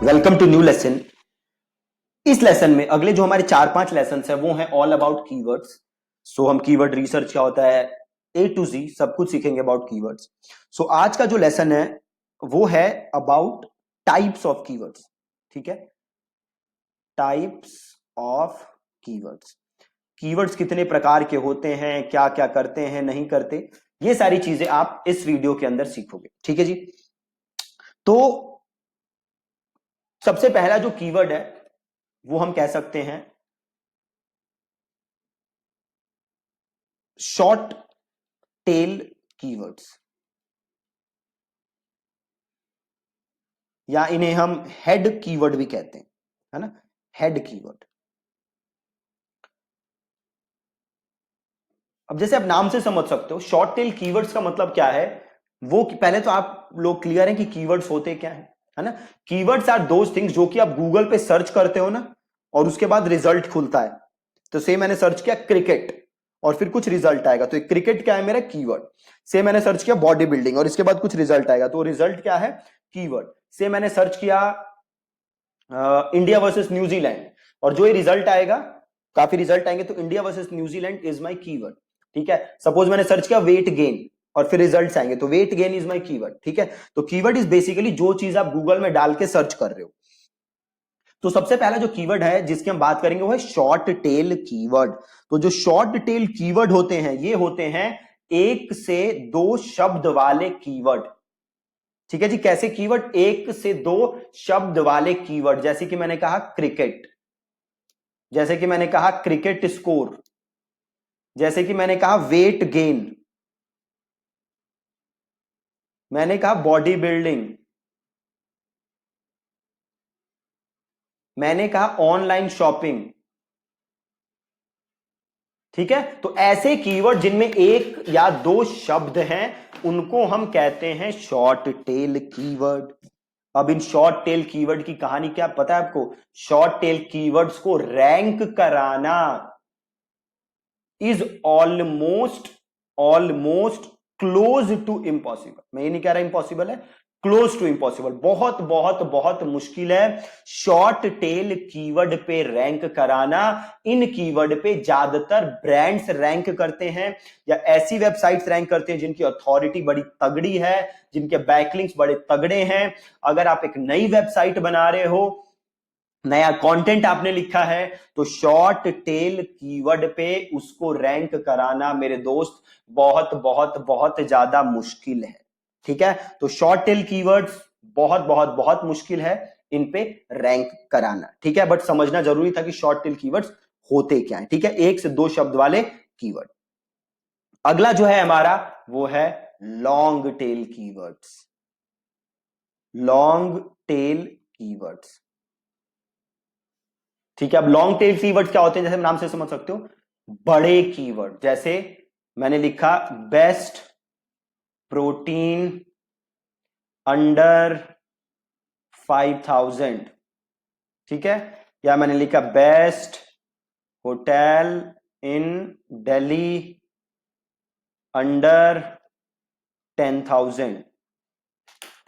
Welcome to new lesson. इस lesson में अगले जो हमारे 4-5 लेसन है वो है ऑल अबाउट कीवर्ड्स। सो हम कीवर्ड रिसर्च क्या होता है A to Z सब कुछ सीखेंगे अबाउट कीवर्ड्स। सो आज का जो लेसन है वो है अबाउट टाइप्स ऑफ कीवर्ड्स। ठीक है, टाइप्स ऑफ कीवर्ड्स। कीवर्ड्स कितने प्रकार के होते हैं, क्या क्या करते हैं, नहीं करते, ये सारी चीजें आप इस वीडियो के अंदर सीखोगे। ठीक है जी। तो सबसे पहला जो कीवर्ड है वो हम कह सकते हैं शॉर्ट टेल कीवर्ड्स, या इन्हें हम हेड कीवर्ड भी कहते हैं, है ना, हेड कीवर्ड। अब जैसे आप नाम से समझ सकते हो शॉर्ट टेल कीवर्ड्स का मतलब क्या है, वो पहले तो आप लोग क्लियर हैं कि कीवर्ड्स होते क्या है ना। कीवर्ड्स आर दोज थिंग्स जो कि आप गूगल पे सर्च करते हो ना और उसके बाद रिजल्ट खुलता है। तो से मैंने सर्च किया क्रिकेट और फिर कुछ रिजल्ट आएगा, तो क्रिकेट क्या है मेरा कीवर्ड। से मैंने सर्च किया बॉडी बिल्डिंग और इसके बाद कुछ रिजल्ट आएगा, तो रिजल्ट क्या है, कीवर्ड। से मैंने सर्च किया इंडिया वर्सेस न्यूजीलैंड और जो ये रिजल्ट आएगा, काफी रिजल्ट आएंगे, तो India versus New Zealand is my keyword. ठीक है, सपोज मैंने सर्च किया वेट गेन और फिर रिजल्ट्स आएंगे, तो weight gain is my keyword. ठीक है, तो कीवर्ड इज बेसिकली जो चीज आप गूगल में डाल के सर्च कर रहे हो। तो सबसे पहला जो कीवर्ड है जिसकी हम बात करेंगे वो है शॉर्ट टेल कीवर्ड। तो जो शॉर्ट टेल कीवर्ड होते हैं ये होते हैं 1 से 2 शब्द वाले कीवर्ड। ठीक है जी, कैसे कीवर्ड, 1 से 2 शब्द वाले कीवर्ड। जैसे कि मैंने कहा क्रिकेट, जैसे कि मैंने कहा क्रिकेट स्कोर, जैसे कि मैंने कहा वेट गेन, मैंने कहा बॉडी बिल्डिंग, मैंने कहा ऑनलाइन शॉपिंग। ठीक है, तो ऐसे कीवर्ड जिनमें 1 या 2 शब्द हैं उनको हम कहते हैं शॉर्ट टेल कीवर्ड। अब इन शॉर्ट टेल कीवर्ड की कहानी क्या पता है आपको? शॉर्ट टेल कीवर्ड्स को रैंक कराना is almost almost close to impossible. मैं ये नहीं कह रहा इम्पॉसिबल है, क्लोज टू इम्पॉसिबल, बहुत बहुत बहुत मुश्किल है शॉर्ट टेल कीवर्ड पे रैंक कराना। इन कीवर्ड पे ज्यादातर ब्रांड्स रैंक करते हैं या ऐसी वेबसाइट्स रैंक करते हैं जिनकी अथॉरिटी बड़ी तगड़ी है, जिनके बैकलिंक्स बड़े तगड़े हैं। अगर आप एक नई वेबसाइट बना रहे हो, नया कंटेंट आपने लिखा है, तो शॉर्ट टेल कीवर्ड पे उसको रैंक कराना मेरे दोस्त बहुत बहुत बहुत ज्यादा मुश्किल है। ठीक है, तो शॉर्ट टेल कीवर्ड्स बहुत बहुत बहुत मुश्किल है इन पे रैंक कराना। ठीक है, बट समझना जरूरी था कि शॉर्ट टेल कीवर्ड्स होते क्या है। ठीक है, 1 से 2 शब्द वाले कीवर्ड। अगला जो है हमारा वो है long tail keywords. Long tail keywords, ठीक है। अब लॉन्ग टेल कीवर्ड क्या होते हैं, जैसे नाम से समझ सकते हो, बड़े कीवर्ड। जैसे मैंने लिखा बेस्ट प्रोटीन अंडर 5000, ठीक है, या मैंने लिखा best hotel in Delhi under 10,000।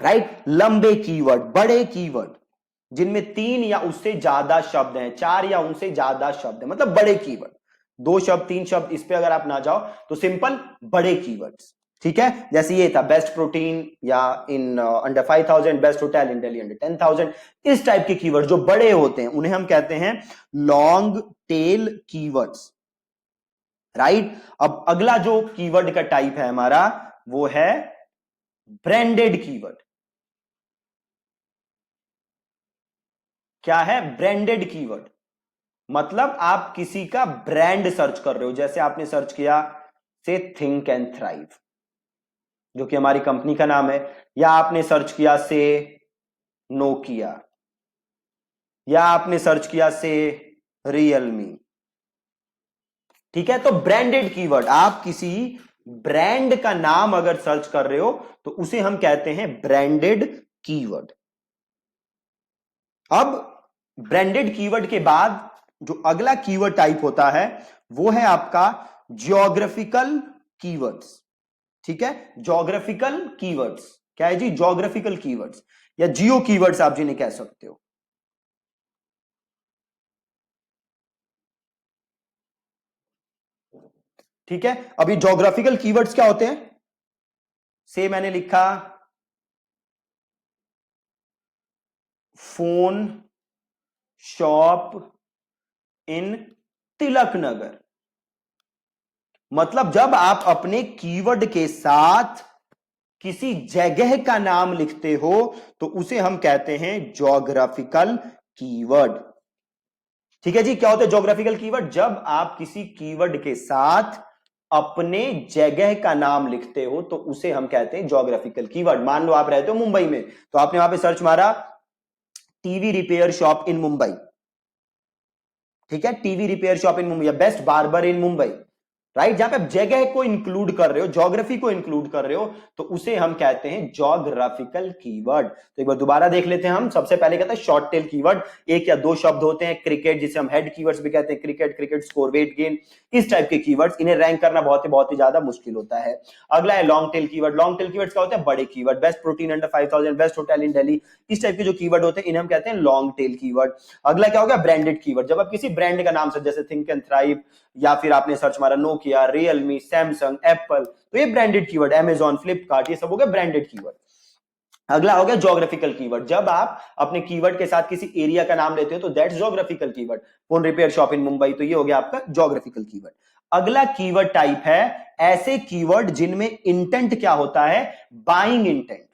Right, लंबे कीवर्ड, बड़े कीवर्ड जिनमें 3 या उससे ज्यादा शब्द हैं, 4 या उनसे ज्यादा शब्द हैं, मतलब बड़े कीवर्ड। 2 शब्द 3 शब्द इस पे अगर आप ना जाओ तो सिंपल बड़े कीवर्ड्स। ठीक है, जैसे ये था बेस्ट प्रोटीन या in under 5000, best hotel in Delhi under 10,000। इस टाइप के कीवर्ड जो बड़े होते हैं उन्हें हम कहते हैं लॉन्ग टेल कीवर्ड्स। राइट, अब अगला जो कीवर्ड का टाइप है हमारा वो है ब्रांडेड कीवर्ड। क्या है ब्रांडेड कीवर्ड? मतलब आप किसी का ब्रांड सर्च कर रहे हो, जैसे आपने सर्च किया से थिंक एंड थ्राइव जो कि हमारी कंपनी का नाम है, या आपने सर्च किया से नोकिया, या आपने सर्च किया से रियलमी। ठीक है, तो ब्रांडेड कीवर्ड, आप किसी ब्रांड का नाम अगर सर्च कर रहे हो तो उसे हम कहते हैं ब्रांडेड कीवर्ड। अब ब्रांडेड कीवर्ड के बाद जो अगला कीवर्ड टाइप होता है वो है आपका ज्योग्राफिकल कीवर्ड्स। ठीक है, ज्योग्राफिकल कीवर्ड्स क्या है जी? ज्योग्राफिकल कीवर्ड्स या जियो कीवर्ड्स आप जिन्हें कह सकते हो। ठीक है, अभी ज्योग्राफिकल कीवर्ड्स क्या होते हैं, से मैंने लिखा phone shop in Tilak Nagar. मतलब जब आप अपने कीवर्ड के साथ किसी जगह का नाम लिखते हो तो उसे हम कहते हैं ज्योग्राफिकल कीवर्ड। ठीक है जी, क्या होता है ज्योग्राफिकल कीवर्ड, जब आप किसी कीवर्ड के साथ अपने जगह का नाम लिखते हो तो उसे हम कहते हैं ज्योग्राफिकल कीवर्ड। मान लो आप रहते हो मुंबई में, तो आपने वहां पे सर्च मारा TV repair shop in Mumbai, ठीक है, TV repair shop in Mumbai या बेस्ट बार्बर इन मुंबई, राइट, जहां पे आप जगह को इंक्लूड कर रहे हो, ज्योग्राफी को इंक्लूड कर रहे हो, तो उसे हम कहते हैं ज्योग्राफिकल कीवर्ड। तो एक बार दोबारा देख लेते हैं हम। सबसे पहले कहते हैं शॉर्ट टेल कीवर्ड, एक या दो शब्द होते हैं, क्रिकेट जिसे हम हेड कीवर्ड्स भी कहते हैं, cricket, cricket score, weight gain, इस टाइप के कीवर्ड्स, इन्हें रैंक करना बहुत ही ज्यादा मुश्किल होता है। अगला है long tail keyword. Long tail keywords क्या होते हैं, बड़े keyword, best protein under 5000, best hotel in Delhi, इस टाइप के जो कीवर्ड होते हैं इन्हें हम कहते हैं लॉन्ग टेल कीवर्ड। अगला क्या हो गया, ब्रांडेड कीवर्ड, जब आप किसी ब्रांड का नाम, जैसे थिंक एंड थ्राइव, या फिर आपने सर्च मारा नोकिया, रियलमी, सैमसंग, एप्पल, तो ये ब्रांडेड कीवर्ड, अमेजॉन, फ्लिपकार्ट, ये सब हो गए ब्रांडेड कीवर्ड। अगला हो गया ज्योग्राफिकल कीवर्ड, जब आप अपने कीवर्ड के साथ किसी एरिया का नाम लेते हो तो that's geographical keyword, phone repair shop in Mumbai, तो ये हो गया आपका ज्योग्राफिकल कीवर्ड। अगला कीवर्ड टाइप है ऐसे कीवर्ड जिनमें इंटेंट क्या होता है, बाइंग इंटेंट।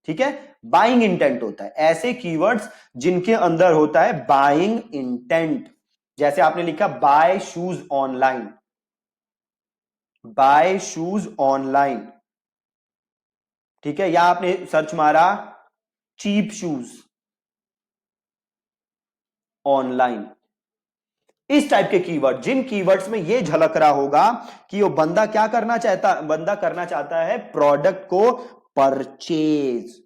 ठीक है, बाइंग इंटेंट होता है, ऐसे कीवर्ड्स जिनके अंदर होता है बाइंग इंटेंट। जैसे आपने लिखा bye shoes online, bye shoes online, ठीक है, या आपने सर्च मारा चीप शूज ऑनलाइन, इस टाइप के कीवर्ड, जिन कीवर्ड्स में यह झलक रहा होगा कि वो बंदा क्या करना चाहता, बंदा करना चाहता है प्रोडक्ट को परचेज।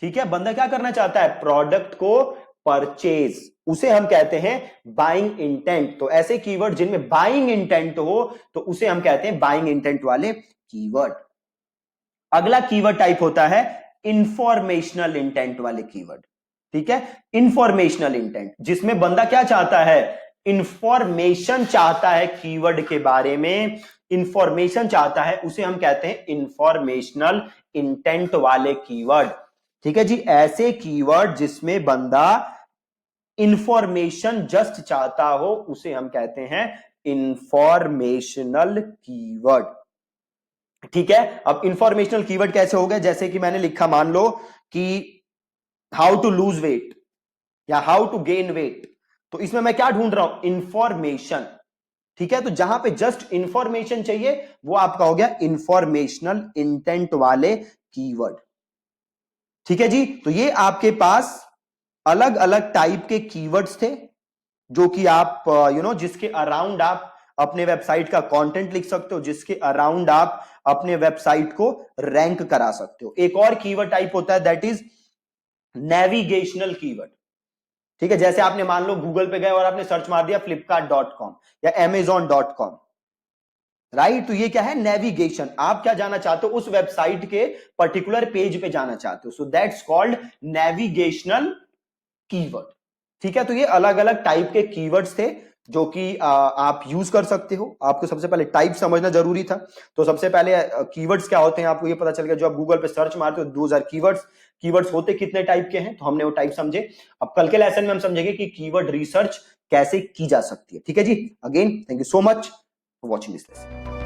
ठीक है, बंदा क्या करना चाहता है, प्रोडक्ट को परचेज, उसे हम कहते हैं बाइंग इंटेंट। तो ऐसे कीवर्ड जिनमें बाइंग इंटेंट हो तो उसे हम कहते हैं बाइंग इंटेंट वाले कीवर्ड। अगला कीवर्ड टाइप होता है इंफॉर्मेशनल इंटेंट वाले कीवर्ड। ठीक है, इंफॉर्मेशनल इंटेंट, जिसमें बंदा क्या चाहता है, इंफॉर्मेशन चाहता है कीवर्ड के बारे में, इंफॉर्मेशन चाहता है, उसे हम कहते हैं इंफॉर्मेशनल इंटेंट वाले कीवर्ड। ठीक है जी, ऐसे कीवर्ड जिसमें बंदा इंफॉर्मेशन जस्ट चाहता हो उसे हम कहते हैं इंफॉर्मेशनल कीवर्ड। ठीक है, अब इंफॉर्मेशनल कीवर्ड कैसे हो गए, जैसे कि मैंने लिखा, मान लो कि हाउ टू लूज वेट या हाउ टू गेन वेट, तो इसमें मैं क्या ढूंढ रहा हूं, इंफॉर्मेशन। ठीक है, तो जहां पे जस्ट इंफॉर्मेशन चाहिए वो आपका हो गया इंफॉर्मेशनल इंटेंट वाले कीवर्ड। ठीक है जी, तो ये आपके पास अलग अलग टाइप के कीवर्ड्स थे जो कि आप जिसके अराउंड आप अपने वेबसाइट का कंटेंट लिख सकते हो, जिसके अराउंड आप अपने वेबसाइट को रैंक करा सकते हो। एक और कीवर्ड टाइप होता है दैट इज नेविगेशनल कीवर्ड। ठीक है, जैसे आपने मान लो गूगल पे गए और आपने सर्च मार दिया flipkart.com या amazon.com, राइट, तो ये क्या है, नेविगेशन, आप क्या जाना चाहते हो, उस वेबसाइट के पर्टिकुलर पेज पे जाना चाहते हो, so that's called navigational keyword. ठीक है, तो ये अलग अलग टाइप के कीवर्ड्स थे जो कि आप यूज कर सकते हो। आपको सबसे पहले टाइप समझना जरूरी था, तो सबसे पहले कीवर्ड्स क्या होते हैं आपको ये पता चल गया। जो आप गूगल पे सर्च मारते हो 2000 कीवर्ड्स, कीवर्ड्स होते कितने टाइप के हैं तो हमने वो टाइप समझे। अब कल के लेसन में हम समझेंगे कि कीवर्ड रिसर्च कैसे की जा सकती है। ठीक है जी, again thank you so much for watching this lesson.